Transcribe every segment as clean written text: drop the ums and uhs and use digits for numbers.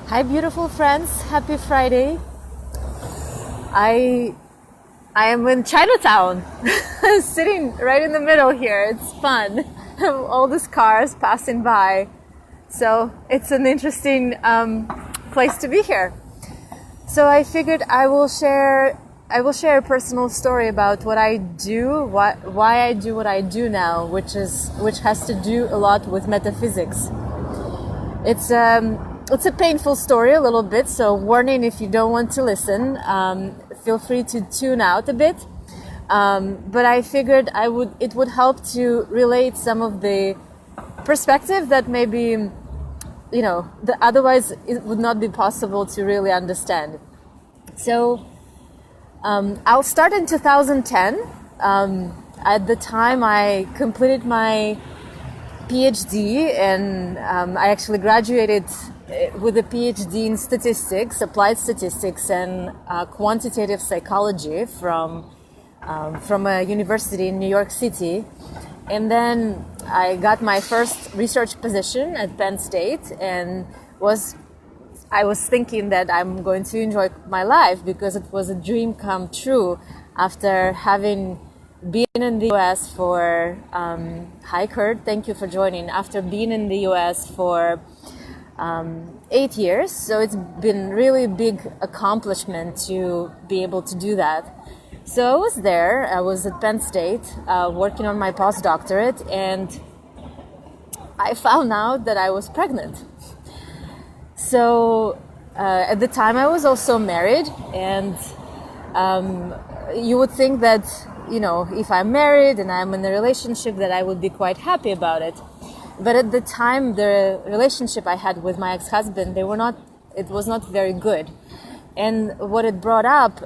Hi, beautiful friends. Happy Friday. I am in Chinatown, sitting right in the middle here. It's fun. All these cars passing by. So it's an interesting place to be here. So I figured I will share a personal story about what I do, why I do what I do now, which has to do a lot with metaphysics. It's a painful story a little bit, so warning if you don't want to listen. Feel free to tune out a bit. But I figured it would help to relate some of the perspective that maybe, otherwise it would not be possible to really understand. So I'll start in 2010. At the time I completed my PhD, and I actually graduated with a PhD in statistics, applied statistics, and quantitative psychology from a university in New York City. And then I got my first research position at Penn State, and I was thinking that I'm going to enjoy my life because it was a dream come true after having been in the US for, hi Kurt, thank you for joining, after being in the US for 8 years. So it's been really a big accomplishment to be able to do that. So I was there, I was at Penn State working on my postdoctorate, and I found out that I was pregnant. So at the time I was also married, and you would think that, if I'm married and I'm in a relationship, that I would be quite happy about it. But at the time, the relationship I had with my ex-husband, it was not very good. And what it brought up,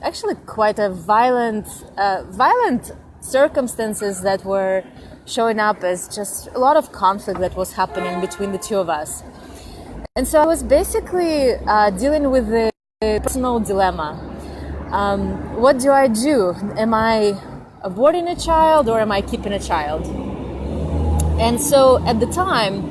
actually quite a violent circumstances that were showing up as just a lot of conflict that was happening between the two of us. And so I was basically dealing with the personal dilemma. What do I do? Am I aborting a child or am I keeping a child? And so at the time,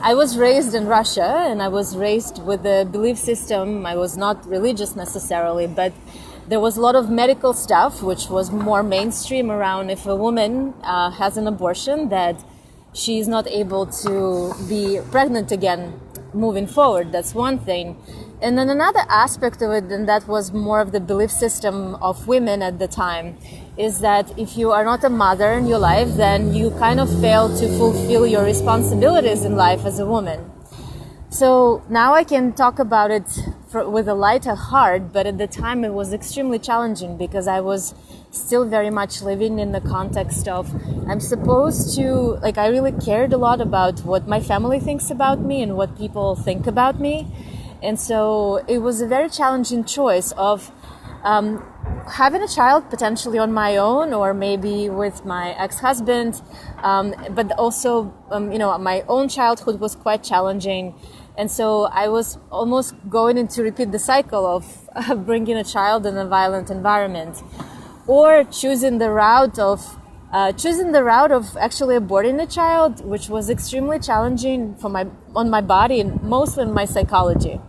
I was raised in Russia, and I was raised with a belief system. I was not religious necessarily, but there was a lot of medical stuff which was more mainstream around if a woman has an abortion, that she is not able to be pregnant again moving forward. That's one thing. And then another aspect of it, and that was more of the belief system of women at the time, is that if you are not a mother in your life, then you kind of fail to fulfill your responsibilities in life as a woman. So now I can talk about it with a lighter heart, but at the time it was extremely challenging because I was still very much living in the context of I'm supposed to, I really cared a lot about what my family thinks about me and what people think about me. And so it was a very challenging choice of having a child potentially on my own or maybe with my ex-husband, but also, my own childhood was quite challenging. And so I was almost going to repeat the cycle of bringing a child in a violent environment, or choosing the route of actually aborting a child, which was extremely challenging on my body and mostly on my psychology.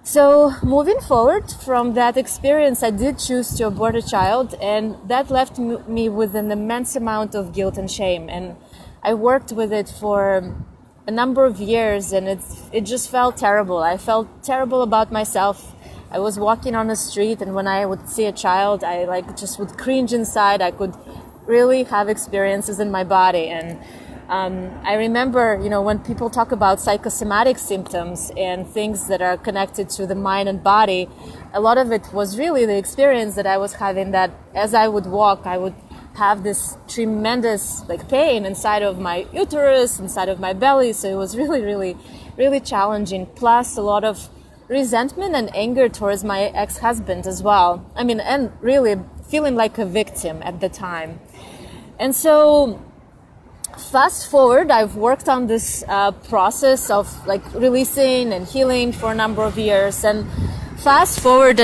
So moving forward from that experience, I did choose to abort a child, and that left me with an immense amount of guilt and shame. And I worked with it for a number of years, and it just felt terrible. I felt terrible about myself. I was walking on the street, and when I would see a child, I just would cringe inside. I could really have experiences in my body. And I remember, when people talk about psychosomatic symptoms and things that are connected to the mind and body, a lot of it was really the experience that I was having, that as I would walk, I would have this tremendous pain inside of my uterus, inside of my belly. So it was really, really, really challenging. Plus a lot of resentment and anger towards my ex-husband as well. And really feeling like a victim at the time. And so fast forward, I've worked on this process of releasing and healing for a number of years, and fast forward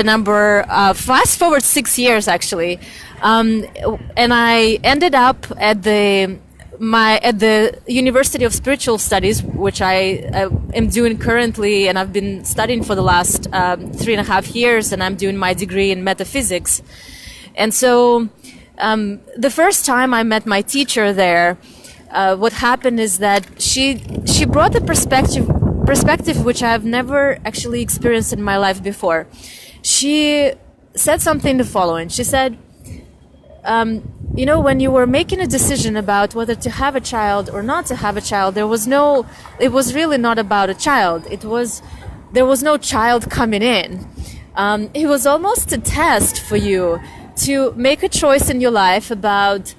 6 years actually, and I ended up at the at the University of Spiritual Studies, which I am doing currently, and I've been studying for the last 3.5 years, and I'm doing my degree in metaphysics. And so the first time I met my teacher there, what happened is that she brought a perspective which I've never actually experienced in my life before. She said something the following. She said, you know, when you were making a decision about whether to have a child or not to have a child, it was really not about a child. There was no child coming in. It was almost a test for you to make a choice in your life about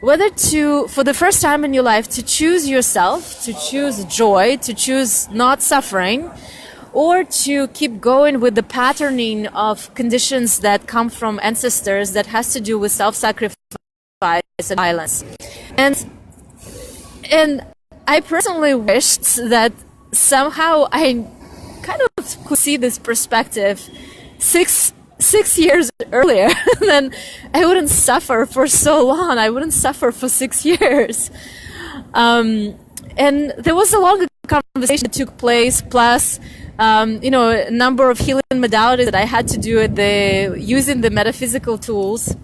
whether to, for the first time in your life, to choose yourself, to choose joy, to choose not suffering, or to keep going with the patterning of conditions that come from ancestors that has to do with self-sacrifice and violence. And I personally wished that somehow I kind of could see this perspective six years earlier. Then I wouldn't suffer for so long. I wouldn't suffer for 6 years. And there was a long conversation that took place, plus you know, a number of healing modalities that I had to do using the metaphysical tools,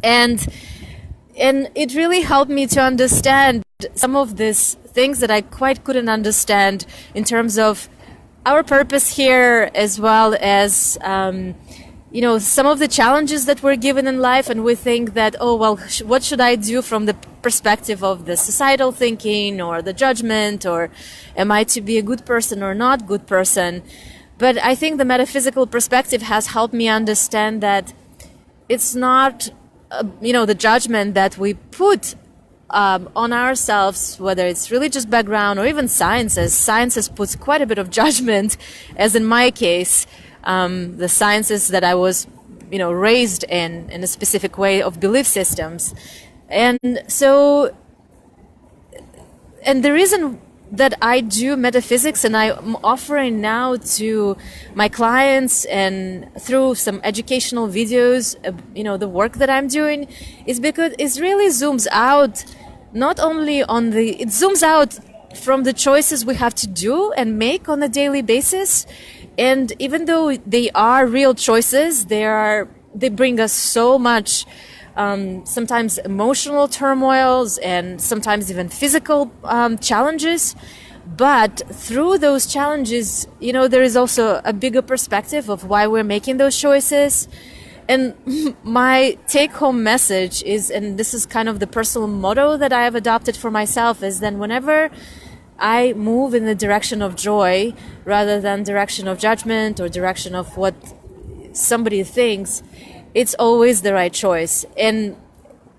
and it really helped me to understand some of these things that I quite couldn't understand in terms of our purpose here, as well as you know, some of the challenges that we're given in life, and we think that, oh well, what should I do from the perspective of the societal thinking or the judgment, or am I to be a good person or not good person? But I think the metaphysical perspective has helped me understand that it's not you know, the judgment that we put on ourselves, whether it's religious background or even sciences puts quite a bit of judgment, as in my case, the sciences that I was, you know, raised in a specific way of belief systems. And so, and the reason that I do metaphysics and I'm offering now to my clients and through some educational videos, you know, the work that I'm doing, is because it really zooms out, not only on it zooms out from the choices we have to do and make on a daily basis. And even though they are real choices, they bring us so much, sometimes emotional turmoils and sometimes even physical challenges. But through those challenges, you know, there is also a bigger perspective of why we're making those choices. And my take-home message is, and this is kind of the personal motto that I have adopted for myself, is then whenever I move in the direction of joy rather than direction of judgment or direction of what somebody thinks, it's always the right choice. And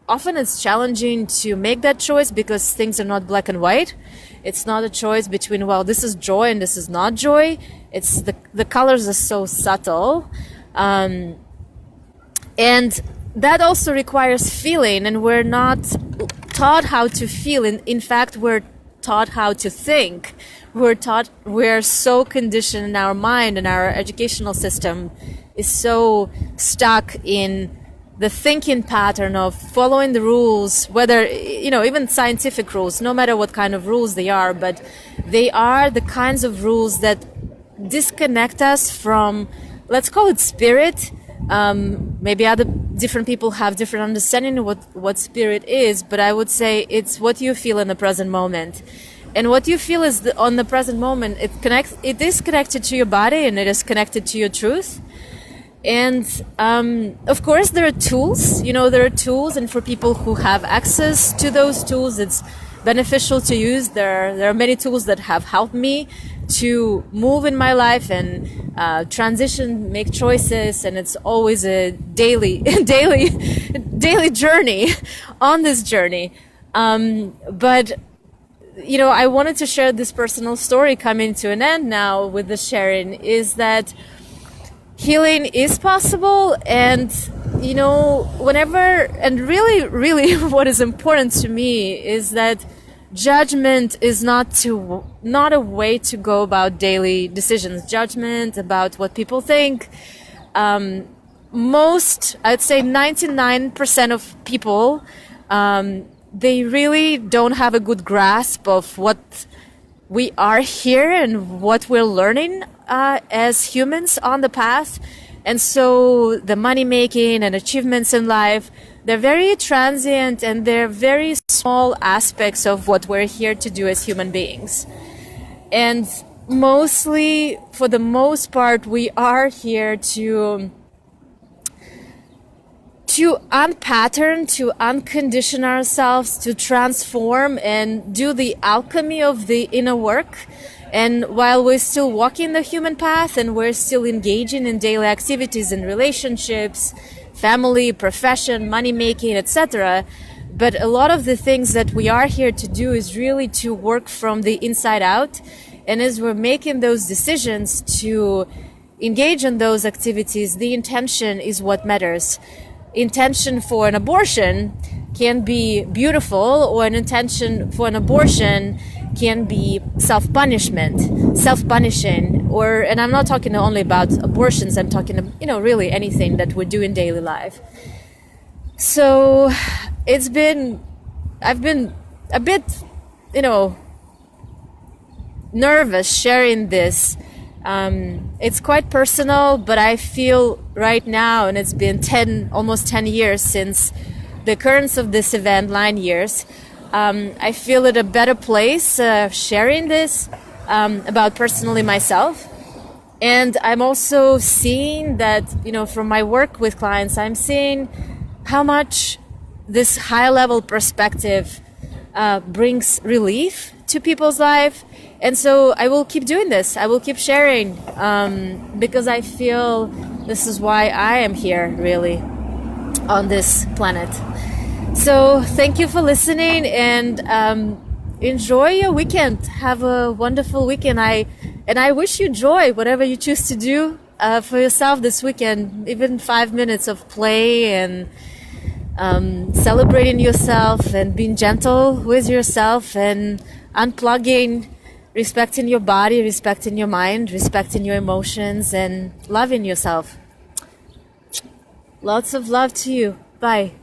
often it's challenging to make that choice because things are not black and white. It's not a choice between, well, this is joy and this is not joy. It's the colors are so subtle. And that also requires feeling, and we're not taught how to feel. In fact, we're taught how to think. We're so conditioned in our mind, and our educational system is so stuck in the thinking pattern of following the rules, whether, you know, even scientific rules, no matter what kind of rules they are, but they are the kinds of rules that disconnect us from, let's call it spirit. Maybe different people have different understanding of what spirit is, but I would say it's what you feel in the present moment. And what you feel is on the present moment, it is connected to your body, and it is connected to your truth. And of course there are tools, and for people who have access to those tools, it's beneficial to use. There are many tools that have helped me to move in my life and transition, make choices, and it's always a daily journey on this journey. But I wanted to share this personal story coming to an end now with the sharing, is that healing is possible. And whenever, and really what is important to me is that judgment is not a way to go about daily decisions. Judgment about what people think. I'd say 99% of people they really don't have a good grasp of what we are here and what we're learning as humans on the path. And so the money making and achievements in life, they're very transient and they're very small aspects of what we're here to do as human beings. And mostly, for the most part, we are here to unpattern, to uncondition ourselves, to transform and do the alchemy of the inner work. And while we're still walking the human path and we're still engaging in daily activities and relationships, family, profession, money making, etc., but a lot of the things that we are here to do is really to work from the inside out. And as we're making those decisions to engage in those activities, the intention is what matters. Intention for an abortion can be beautiful, or an intention for an abortion can be self-punishment, self-punishing, and I'm not talking only about abortions, I'm talking, really anything that we do in daily life. So I've been a bit, nervous sharing this. It's quite personal, but I feel right now, and it's been almost 10 years since the occurrence of this event, 9 years, I feel at a better place sharing this about personally myself. And I'm also seeing that, from my work with clients, I'm seeing how much this high-level perspective brings relief to people's life. And so I will keep doing this. I will keep sharing because I feel this is why I am here, really, on this planet. So thank you for listening, and enjoy your weekend. Have a wonderful weekend. And I wish you joy, whatever you choose to do for yourself this weekend. Even 5 minutes of play and celebrating yourself and being gentle with yourself and unplugging, respecting your body, respecting your mind, respecting your emotions, and loving yourself. Lots of love to you. Bye.